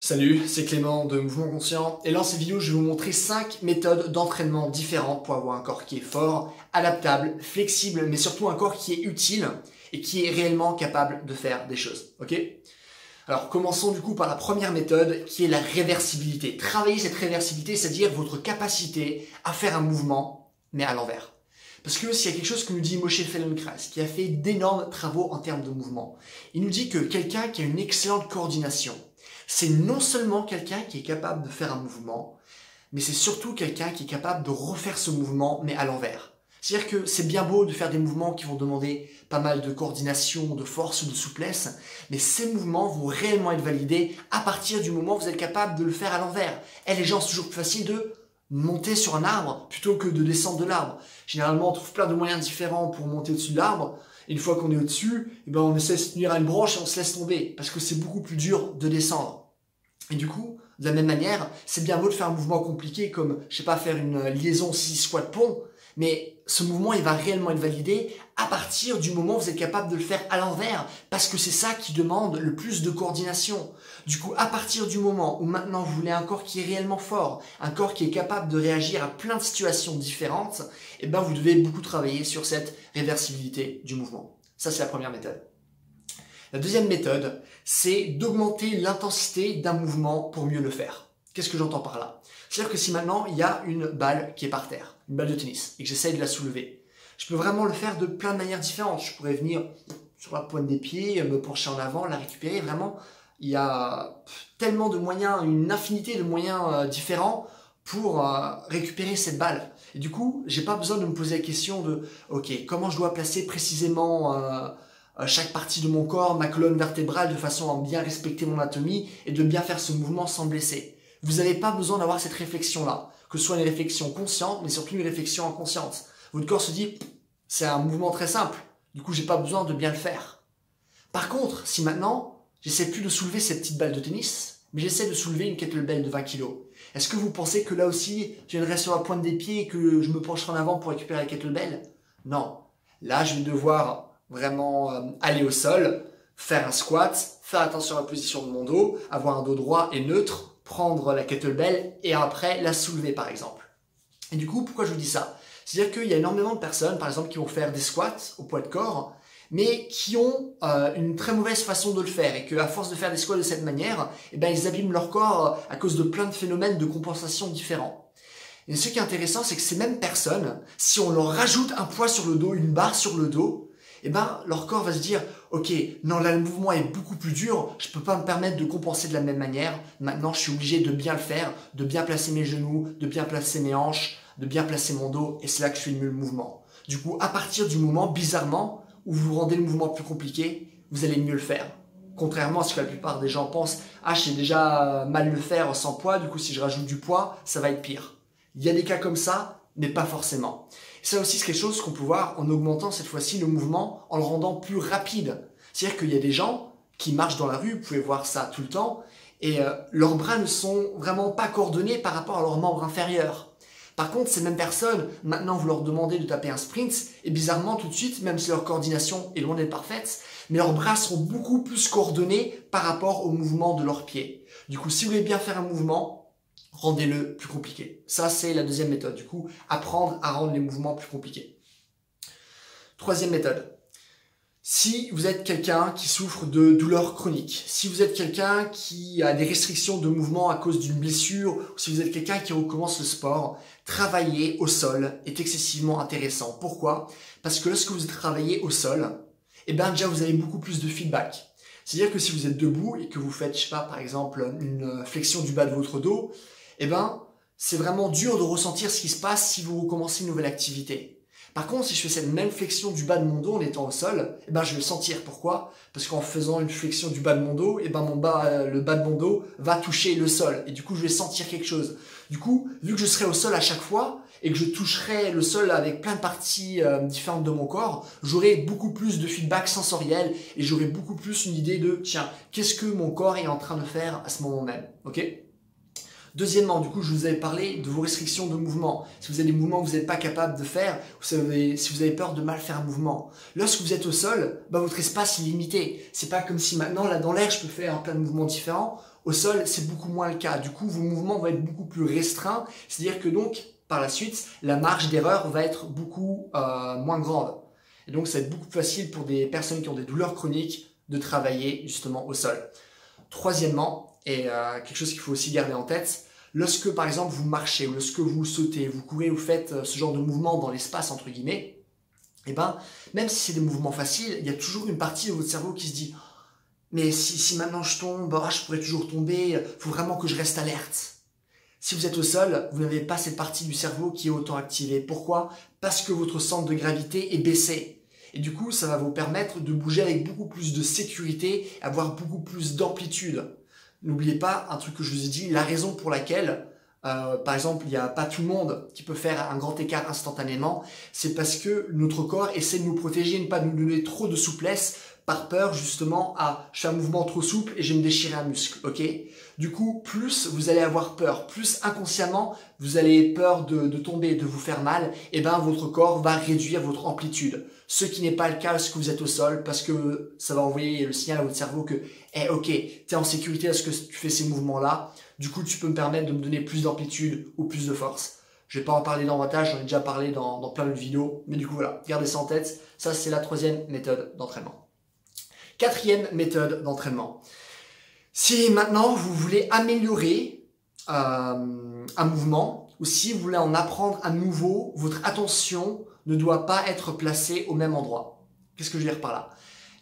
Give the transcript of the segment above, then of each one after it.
Salut, c'est Clément de Mouvement Conscient et dans cette vidéo je vais vous montrer 5 méthodes d'entraînement différentes pour avoir un corps qui est fort, adaptable, flexible mais surtout un corps qui est utile et qui est réellement capable de faire des choses. Ok ? Alors commençons du coup par la première méthode qui est la réversibilité. Travailler cette réversibilité, c'est-à-dire votre capacité à faire un mouvement mais à l'envers. Parce que s'il y a quelque chose que nous dit Moshe Feldenkrais, qui a fait d'énormes travaux en termes de mouvement, il nous dit que quelqu'un qui a une excellente coordination, c'est non seulement quelqu'un qui est capable de faire un mouvement, mais c'est surtout quelqu'un qui est capable de refaire ce mouvement, mais à l'envers. C'est-à-dire que c'est bien beau de faire des mouvements qui vont demander pas mal de coordination, de force ou de souplesse, mais ces mouvements vont réellement être validés à partir du moment où vous êtes capable de le faire à l'envers. Et les gens, c'est toujours plus facile de monter sur un arbre plutôt que de descendre de l'arbre. Généralement, on trouve plein de moyens différents pour monter au-dessus de l'arbre. Une fois qu'on est au-dessus, on essaie de se tenir à une branche et on se laisse tomber parce que c'est beaucoup plus dur de descendre. Et du coup, de la même manière, c'est bien beau de faire un mouvement compliqué comme, je sais pas, faire une liaison 6 squat pont, mais ce mouvement, il va réellement être validé à partir du moment où vous êtes capable de le faire à l'envers, parce que c'est ça qui demande le plus de coordination. Du coup, à partir du moment où maintenant vous voulez un corps qui est réellement fort, un corps qui est capable de réagir à plein de situations différentes, vous devez beaucoup travailler sur cette réversibilité du mouvement. Ça, c'est la première méthode. La deuxième méthode, c'est d'augmenter l'intensité d'un mouvement pour mieux le faire. Qu'est-ce que j'entends par là? C'est-à-dire que si maintenant il y a une balle qui est par terre, une balle de tennis, et que j'essaye de la soulever, je peux vraiment le faire de plein de manières différentes. Je pourrais venir sur la pointe des pieds, me pencher en avant, la récupérer. Vraiment, il y a tellement de moyens, une infinité de moyens différents pour récupérer cette balle. Et du coup, j'ai pas besoin de me poser la question de ok, comment je dois placer précisément chaque partie de mon corps, ma colonne vertébrale, de façon à bien respecter mon anatomie et de bien faire ce mouvement sans blesser. Vous n'avez pas besoin d'avoir cette réflexion-là, que ce soit une réflexion consciente, mais surtout une réflexion inconsciente. Votre corps se dit, c'est un mouvement très simple, du coup j'ai pas besoin de bien le faire. Par contre, si maintenant, j'essaie plus de soulever cette petite balle de tennis, mais j'essaie de soulever une kettlebell de 20 kg, est-ce que vous pensez que là aussi, je viendrai sur la pointe des pieds et que je me pencherai en avant pour récupérer la kettlebell? Non. Là, je vais devoir vraiment aller au sol, faire un squat, faire attention à la position de mon dos, avoir un dos droit et neutre, prendre la kettlebell et après la soulever par exemple. Et du coup, pourquoi je vous dis ça? C'est-à-dire qu'il y a énormément de personnes, par exemple, qui vont faire des squats au poids de corps, mais qui ont une très mauvaise façon de le faire et qu'à force de faire des squats de cette manière, ils abîment leur corps à cause de plein de phénomènes de compensation différents. Et ce qui est intéressant, c'est que ces mêmes personnes, si on leur rajoute un poids sur le dos, une barre sur le dos, leur corps va se dire « Ok, non, là, le mouvement est beaucoup plus dur, je peux pas me permettre de compenser de la même manière. Maintenant, je suis obligé de bien le faire, de bien placer mes genoux, de bien placer mes hanches, de bien placer mon dos, et c'est là que je fais mieux le mouvement. » Du coup, à partir du moment, bizarrement, où vous rendez le mouvement plus compliqué, vous allez mieux le faire. Contrairement à ce que la plupart des gens pensent « Ah, je sais déjà mal le faire sans poids, du coup, si je rajoute du poids, ça va être pire. » Il y a des cas comme ça, mais pas forcément. Ça aussi, c'est quelque chose qu'on peut voir en augmentant cette fois-ci le mouvement, en le rendant plus rapide. C'est-à-dire qu'il y a des gens qui marchent dans la rue, vous pouvez voir ça tout le temps, et leurs bras ne sont vraiment pas coordonnés par rapport à leurs membres inférieurs. Par contre, ces mêmes personnes, maintenant vous leur demandez de taper un sprint, et bizarrement tout de suite, même si leur coordination est loin d'être parfaite, mais leurs bras seront beaucoup plus coordonnés par rapport au mouvement de leurs pieds. Du coup, si vous voulez bien faire un mouvement, rendez-le plus compliqué. Ça, c'est la deuxième méthode. Du coup, apprendre à rendre les mouvements plus compliqués. Troisième méthode. Si vous êtes quelqu'un qui souffre de douleurs chroniques, si vous êtes quelqu'un qui a des restrictions de mouvement à cause d'une blessure, ou si vous êtes quelqu'un qui recommence le sport, travailler au sol est excessivement intéressant. Pourquoi? Parce que lorsque vous travaillez au sol, déjà vous avez beaucoup plus de feedback. C'est-à-dire que si vous êtes debout et que vous faites, je sais pas, par exemple, une flexion du bas de votre dos, c'est vraiment dur de ressentir ce qui se passe si vous recommencez une nouvelle activité. Par contre, si je fais cette même flexion du bas de mon dos en étant au sol, je vais le sentir. Pourquoi? Parce qu'en faisant une flexion du bas de mon dos, le bas de mon dos va toucher le sol. Et du coup, je vais sentir quelque chose. Du coup, vu que je serai au sol à chaque fois, et que je toucherai le sol avec plein de parties différentes de mon corps, j'aurai beaucoup plus de feedback sensoriel et j'aurai beaucoup plus une idée de, tiens, qu'est-ce que mon corps est en train de faire à ce moment même, ok? Deuxièmement, du coup, je vous avais parlé de vos restrictions de mouvement. Si vous avez des mouvements que vous n'êtes pas capable de faire, si vous avez peur de mal faire un mouvement. Lorsque vous êtes au sol, votre espace est limité. C'est pas comme si maintenant, là, dans l'air, je peux faire plein de mouvements différents. Au sol, c'est beaucoup moins le cas. Du coup, vos mouvements vont être beaucoup plus restreints. C'est-à-dire que donc, par la suite, la marge d'erreur va être beaucoup moins grande. Et donc, ça va être beaucoup plus facile pour des personnes qui ont des douleurs chroniques de travailler justement au sol. Troisièmement, et quelque chose qu'il faut aussi garder en tête, lorsque par exemple vous marchez, ou lorsque vous sautez, vous courez ou faites ce genre de mouvement dans l'espace entre guillemets, et ben, même si c'est des mouvements faciles, il y a toujours une partie de votre cerveau qui se dit mais si maintenant je tombe, je pourrais toujours tomber, il faut vraiment que je reste alerte. Si vous êtes au sol, vous n'avez pas cette partie du cerveau qui est autant activée. Pourquoi? Parce que votre centre de gravité est baissé. Et du coup, ça va vous permettre de bouger avec beaucoup plus de sécurité, avoir beaucoup plus d'amplitude. N'oubliez pas un truc que je vous ai dit, la raison pour laquelle, par exemple, il n'y a pas tout le monde qui peut faire un grand écart instantanément, c'est parce que notre corps essaie de nous protéger, ne pas nous donner trop de souplesse, par peur justement à je fais un mouvement trop souple et je vais me déchirer un muscle, ok? Du coup, plus vous allez avoir peur, plus inconsciemment vous allez peur de tomber, de vous faire mal, et ben votre corps va réduire votre amplitude. Ce qui n'est pas le cas lorsque vous êtes au sol, parce que ça va envoyer le signal à votre cerveau que ok, tu es en sécurité lorsque tu fais ces mouvements-là, du coup tu peux me permettre de me donner plus d'amplitude ou plus de force. Je vais pas en parler davantage, j'en ai déjà parlé dans plein de vidéos, mais du coup voilà, gardez ça en tête, ça c'est la troisième méthode d'entraînement. Quatrième méthode d'entraînement. Si maintenant vous voulez améliorer un mouvement ou si vous voulez en apprendre un nouveau, votre attention ne doit pas être placée au même endroit. Qu'est-ce que je veux dire par là?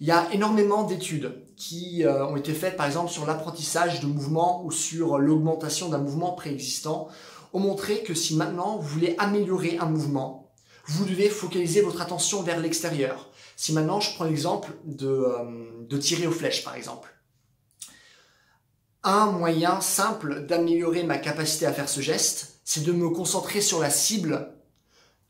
Il y a énormément d'études qui ont été faites par exemple sur l'apprentissage de mouvements ou sur l'augmentation d'un mouvement préexistant, ont montré que si maintenant vous voulez améliorer un mouvement, vous devez focaliser votre attention vers l'extérieur. Si maintenant je prends l'exemple de tirer aux flèches par exemple. Un moyen simple d'améliorer ma capacité à faire ce geste, c'est de me concentrer sur la cible,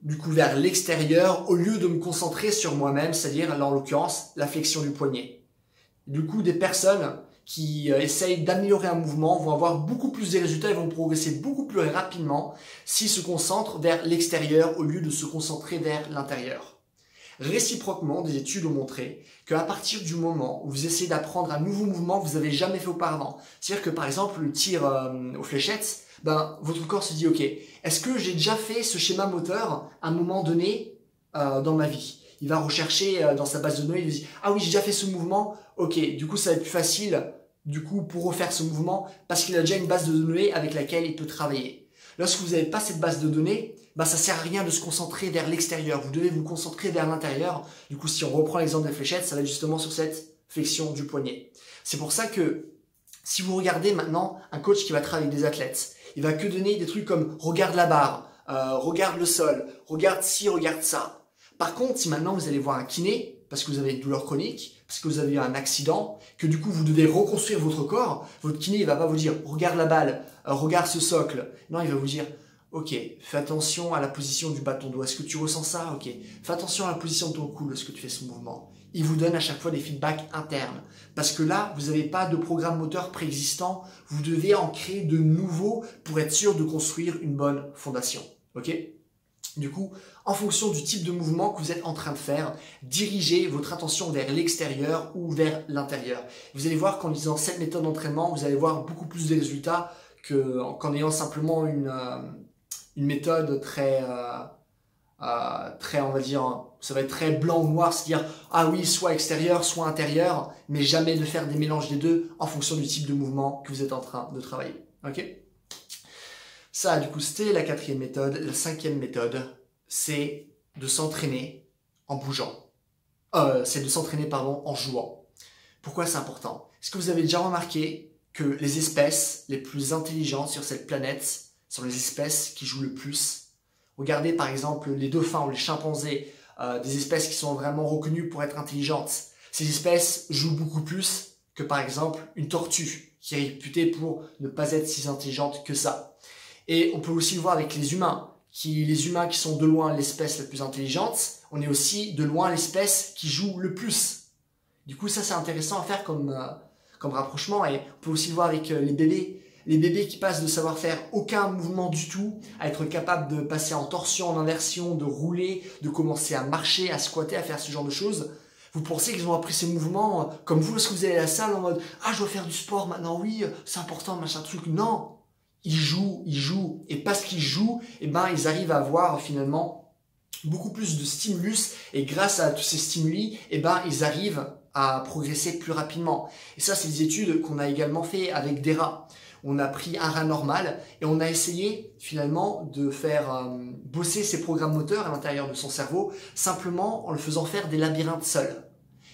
du coup vers l'extérieur, au lieu de me concentrer sur moi-même, c'est-à-dire en l'occurrence la flexion du poignet. Du coup, des personnes qui essayent d'améliorer un mouvement vont avoir beaucoup plus de résultats et vont progresser beaucoup plus rapidement s'ils se concentrent vers l'extérieur au lieu de se concentrer vers l'intérieur. Réciproquement, des études ont montré qu'à partir du moment où vous essayez d'apprendre un nouveau mouvement que vous n'avez jamais fait auparavant, c'est-à-dire que par exemple le tir aux fléchettes, votre corps se dit ok, est-ce que j'ai déjà fait ce schéma moteur à un moment donné dans ma vie? Il va rechercher dans sa base de données, il va dire ah oui j'ai déjà fait ce mouvement, ok, du coup ça va être plus facile du coup pour refaire ce mouvement parce qu'il a déjà une base de données avec laquelle il peut travailler. Lorsque vous n'avez pas cette base de données, ça sert à rien de se concentrer vers l'extérieur. Vous devez vous concentrer vers l'intérieur. Du coup, si on reprend l'exemple des fléchettes, ça va être justement sur cette flexion du poignet. C'est pour ça que si vous regardez maintenant un coach qui va travailler avec des athlètes, il va que donner des trucs comme regarde la barre, regarde le sol, regarde ci, regarde ça. Par contre, si maintenant vous allez voir un kiné, parce que vous avez une douleur chronique, parce que vous avez eu un accident, que du coup vous devez reconstruire votre corps, votre kiné il va pas vous dire regarde la balle, regarde ce socle. Non, il va vous dire ok, fais attention à la position du bas de ton dos. Est-ce que tu ressens ça? Ok. Fais attention à la position de ton cou lorsque tu fais ce mouvement. Il vous donne à chaque fois des feedbacks internes. Parce que là, vous n'avez pas de programme moteur préexistant. Vous devez en créer de nouveaux pour être sûr de construire une bonne fondation. Ok? Du coup, en fonction du type de mouvement que vous êtes en train de faire, dirigez votre attention vers l'extérieur ou vers l'intérieur. Vous allez voir qu'en utilisant cette méthode d'entraînement, vous allez voir beaucoup plus de résultats qu'en ayant simplement une méthode très, on va dire, ça va être très blanc ou noir, c'est-à-dire, ah oui, soit extérieur, soit intérieur, mais jamais de faire des mélanges des deux en fonction du type de mouvement que vous êtes en train de travailler. Ok? Ça, du coup, c'était la quatrième méthode. La cinquième méthode, c'est de s'entraîner en bougeant. C'est de s'entraîner, pardon, en jouant. Pourquoi c'est important? Est-ce que vous avez déjà remarqué que les espèces les plus intelligentes sur cette planète sont les espèces qui jouent le plus? Regardez par exemple les dauphins ou les chimpanzés, des espèces qui sont vraiment reconnues pour être intelligentes. Ces espèces jouent beaucoup plus que par exemple une tortue, qui est réputée pour ne pas être si intelligente que ça. Et on peut aussi le voir avec les humains. Les humains qui sont de loin l'espèce la plus intelligente, on est aussi de loin l'espèce qui joue le plus. Du coup, ça c'est intéressant à faire comme rapprochement, et on peut aussi le voir avec les bébés. Les bébés qui passent de savoir faire aucun mouvement du tout, à être capable de passer en torsion, en inversion, de rouler, de commencer à marcher, à squatter, à faire ce genre de choses, Vous pensez qu'ils ont appris ces mouvements comme vous lorsque vous allez à la salle en mode « Ah, je dois faire du sport maintenant, oui, c'est important, machin truc. » Non, ils jouent. Et parce qu'ils jouent, eh ben, ils arrivent à avoir finalement beaucoup plus de stimulus. Et grâce à tous ces stimuli, eh ben, ils arrivent à progresser plus rapidement. Et ça, c'est des études qu'on a également fait avec des rats. On a pris un rat normal et on a essayé finalement de faire bosser ses programmes moteurs à l'intérieur de son cerveau simplement en le faisant faire des labyrinthes seul.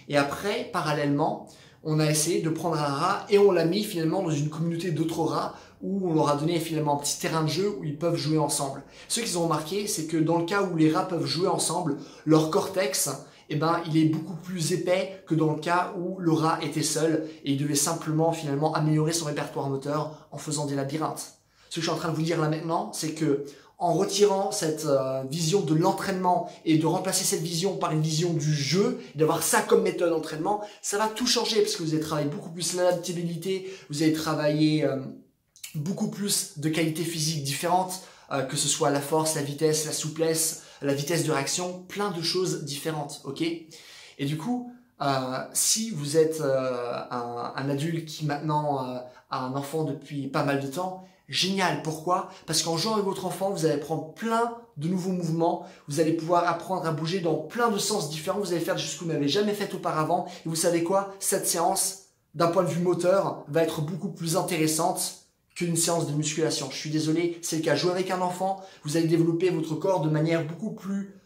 Et après, parallèlement, on a essayé de prendre un rat et on l'a mis finalement dans une communauté d'autres rats où on leur a donné finalement un petit terrain de jeu où ils peuvent jouer ensemble. Ce qu'ils ont remarqué, c'est que dans le cas où les rats peuvent jouer ensemble, leur cortex, eh ben, il est beaucoup plus épais que dans le cas où le rat était seul et il devait simplement finalement améliorer son répertoire moteur en faisant des labyrinthes. Ce que je suis en train de vous dire là maintenant, c'est que en retirant cette vision de l'entraînement et de remplacer cette vision par une vision du jeu, d'avoir ça comme méthode d'entraînement, ça va tout changer parce que vous allez travailler beaucoup plus l'adaptabilité, vous allez travailler beaucoup plus de qualités physiques différentes, que ce soit la force, la vitesse, la souplesse, la vitesse de réaction, plein de choses différentes, ok? Et du coup, si vous êtes un adulte qui maintenant a un enfant depuis pas mal de temps, génial. Pourquoi? Parce qu'en jouant avec votre enfant, vous allez prendre plein de nouveaux mouvements, vous allez pouvoir apprendre à bouger dans plein de sens différents, vous allez faire des choses que vous n'avez jamais faites auparavant, et vous savez quoi? Cette séance, d'un point de vue moteur, va être beaucoup plus intéressante qu'une séance de musculation. Je suis désolé, c'est le cas. Jouer avec un enfant, vous allez développer votre corps de manière beaucoup plus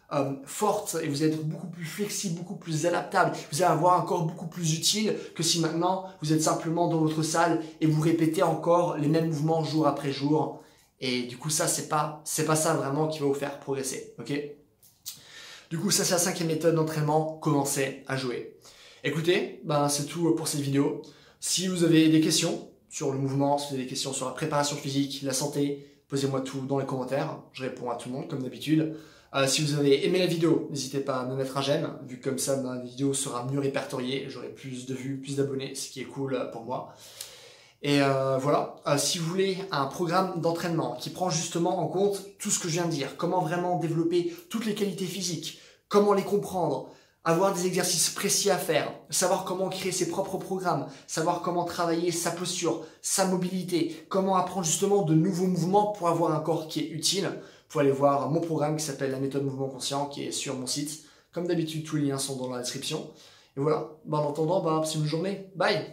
forte et vous allez être beaucoup plus flexible, beaucoup plus adaptable. Vous allez avoir un corps beaucoup plus utile que si maintenant vous êtes simplement dans votre salle et vous répétez encore les mêmes mouvements jour après jour. Et du coup, ça, c'est pas ça vraiment qui va vous faire progresser. Ok? Du coup, ça, c'est la 5e méthode d'entraînement. Commencez à jouer. Écoutez, c'est tout pour cette vidéo. Si vous avez des questions sur le mouvement, si vous avez des questions sur la préparation physique, la santé, posez-moi tout dans les commentaires. Je réponds à tout le monde comme d'habitude. Si vous avez aimé la vidéo, n'hésitez pas à me mettre un j'aime, vu que comme ça ma vidéo sera mieux répertoriée, j'aurai plus de vues, plus d'abonnés, ce qui est cool pour moi. Et voilà, si vous voulez un programme d'entraînement qui prend justement en compte tout ce que je viens de dire, comment vraiment développer toutes les qualités physiques, comment les comprendre, avoir des exercices précis à faire, savoir comment créer ses propres programmes, savoir comment travailler sa posture, sa mobilité, comment apprendre justement de nouveaux mouvements pour avoir un corps qui est utile, vous pouvez aller voir mon programme qui s'appelle la méthode mouvement conscient qui est sur mon site. Comme d'habitude, tous les liens sont dans la description. Et voilà, en attendant, passez une journée. Bye!